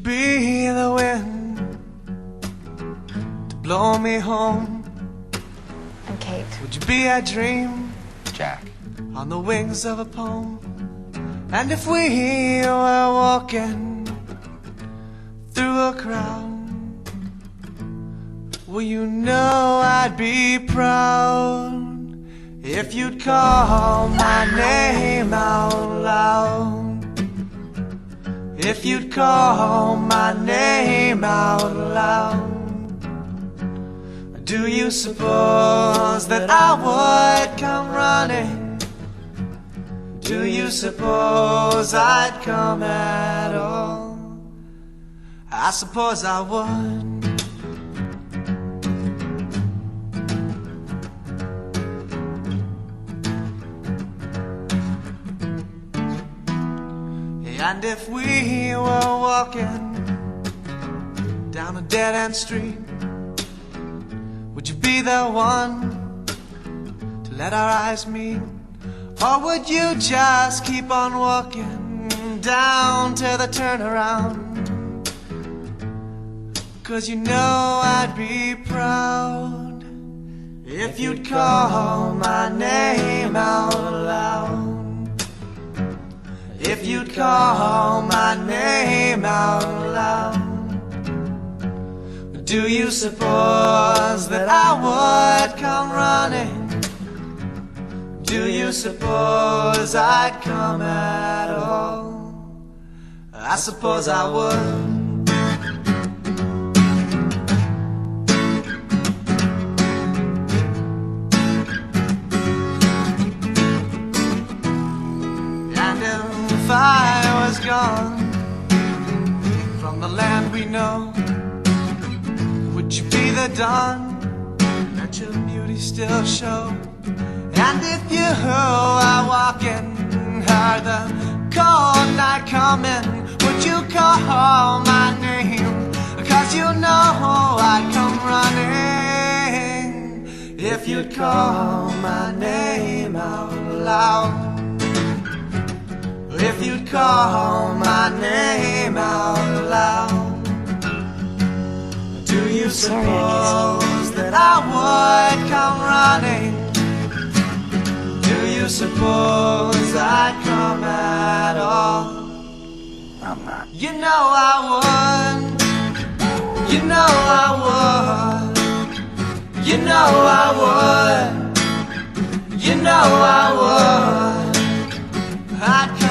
be the wind to blow me home? I'm Kate. Would you be a dream, Jack. on the wings of a poem? And if we were walking through a crowd, well, you know I'd be proud if you'd call my name out loud. If you'd call my name out loud. Do you suppose that I would come running? Do you suppose I'd come at all? I suppose I would. And if we were walking down a dead-end street, would you be the one to let our eyes meet? Or would you just keep on walking down to the turnaround? 'Cause you know I'd be proud if you'd call my name out loud. If you'd call my name out loud. Do you suppose that I would come running? Do you suppose I'd come at all? I suppose I would. If I was gone from the land we know, would you be the dawn that your beauty still show? And if you are walking, heard the cold night coming, would you call my name? 'Cause you know I'd come running if you'd call my name out loud. If you'd call my name out loud. Do you suppose that I would come running? Do you suppose I'd come at all? I'm not. You know I would. You know I would. You know I would. You know I would. I'd come